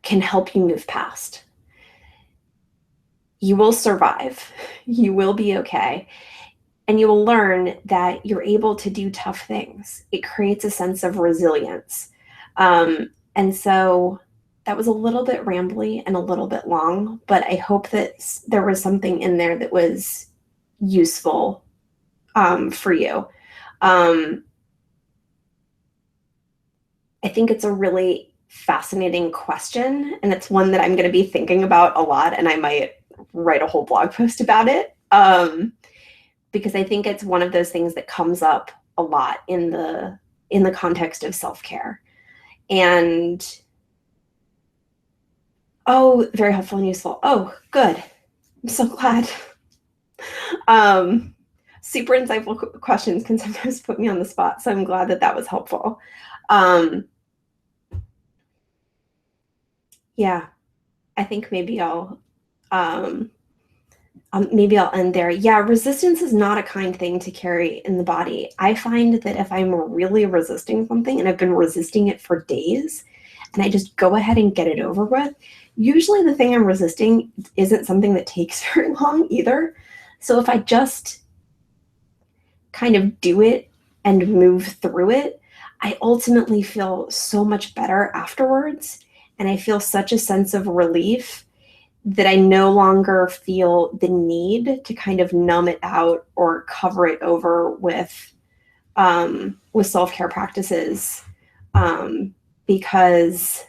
can help you move past. You will survive. You will be okay. And you will learn that you're able to do tough things. It creates a sense of resilience. And so that was a little bit rambly and a little bit long, but I hope that there was something in there that was useful for you. I think it's a really fascinating question, and it's one that I'm going to be thinking about a lot, and I might write a whole blog post about it, because I think it's one of those things that comes up a lot in the context of self-care. And oh, very helpful and useful. Oh, good. I'm so glad. Super insightful questions can sometimes put me on the spot, so I'm glad that that was helpful. Yeah, I think maybe I'll end there. Yeah, resistance is not a kind thing to carry in the body. I find that if I'm really resisting something and I've been resisting it for days, and I just go ahead and get it over with, usually the thing I'm resisting isn't something that takes very long either. So if I just kind of do it and move through it, I ultimately feel so much better afterwards. And I feel such a sense of relief that I no longer feel the need to kind of numb it out or cover it over with self-care practices, because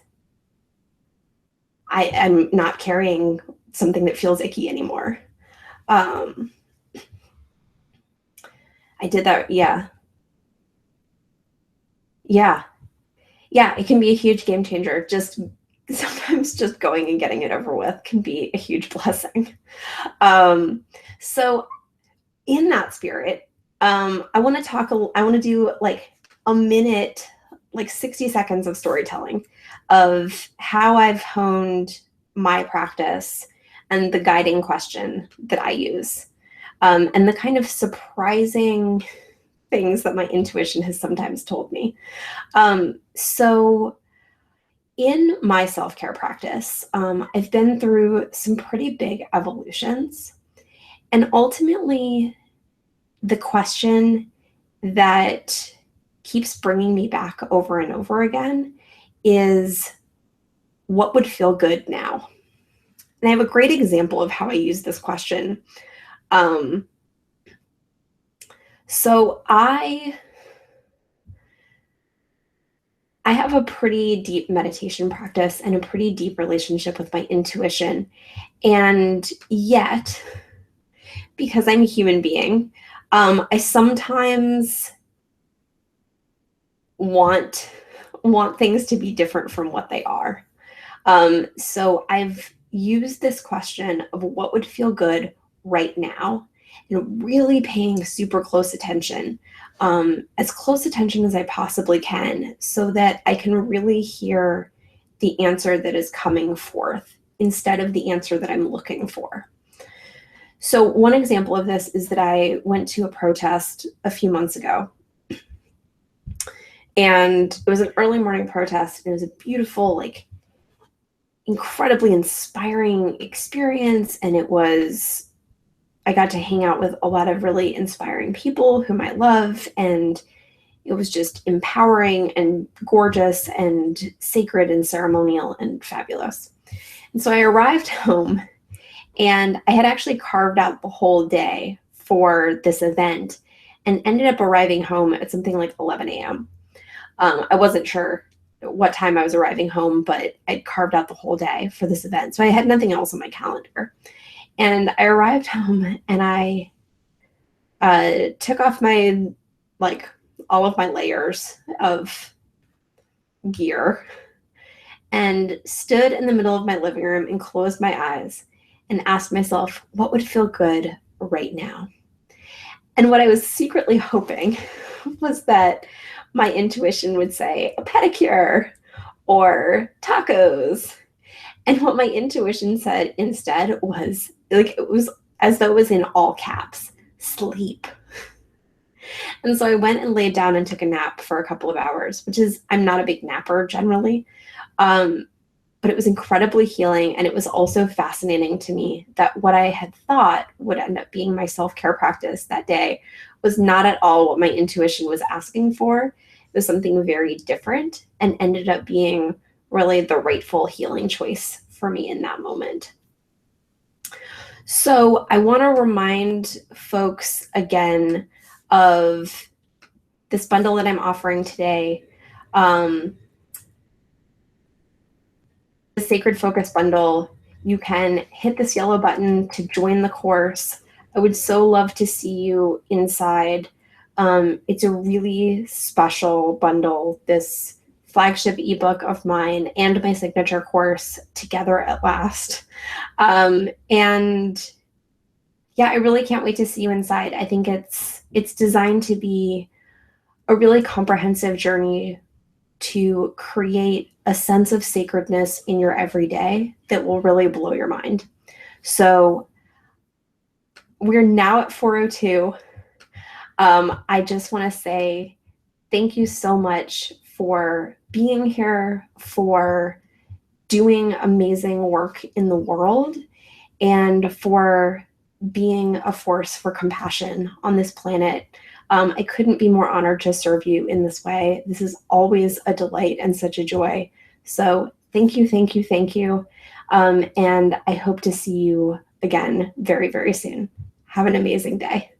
I'm not carrying something that feels icky anymore. I did that. Yeah. It can be a huge game changer. Just sometimes just going and getting it over with can be a huge blessing. So in that spirit, I want to do like a minute, like 60 seconds of storytelling of how I've honed my practice and the guiding question that I use, and the kind of surprising things that my intuition has sometimes told me. So in my self-care practice, I've been through some pretty big evolutions. And ultimately, the question that keeps bringing me back over and over again is, what would feel good now? And I have a great example of how I use this question. So I have a pretty deep meditation practice and a pretty deep relationship with my intuition. And yet, because I'm a human being, I sometimes want things to be different from what they are. So I've used this question of what would feel good right now, and really paying super close attention, as close attention as I possibly can, so that I can really hear the answer that is coming forth instead of the answer that I'm looking for. So one example of this is that I went to a protest a few months ago, and it was an early morning protest, and it was a beautiful, like, incredibly inspiring experience. And I got to hang out with a lot of really inspiring people whom I love, and it was just empowering and gorgeous and sacred and ceremonial and fabulous. And so I arrived home, and I had actually carved out the whole day for this event and ended up arriving home at something like 11 a.m. I wasn't sure what time I was arriving home, but I'd carved out the whole day for this event. So I had nothing else on my calendar. And I arrived home, and I took off all of my layers of gear and stood in the middle of my living room and closed my eyes and asked myself, what would feel good right now? And what I was secretly hoping was that my intuition would say a pedicure or tacos. And what my intuition said instead was, like, it was as though it was in all caps, sleep. And so I went and laid down and took a nap for a couple of hours, which is, I'm not a big napper generally. But it was incredibly healing. And it was also fascinating to me that what I had thought would end up being my self-care practice that day was not at all what my intuition was asking for. It was something very different, and ended up being really the rightful healing choice for me in that moment. So I want to remind folks again of this bundle that I'm offering today. The Sacred Focus Bundle you can hit this yellow button to join the course. I would so love to see you inside. It's a really special bundle, this flagship ebook of mine and my signature course together at last. And yeah, I really can't wait to see you inside. I think it's designed to be a really comprehensive journey to create a sense of sacredness in your everyday that will really blow your mind. So we're now at 4:02. I just want to say thank you so much for being here, for doing amazing work in the world, and for being a force for compassion on this planet. I couldn't be more honored to serve you in this way. This is always a delight and such a joy. So thank you, thank you, thank you. And I hope to see you again very, very soon. Have an amazing day.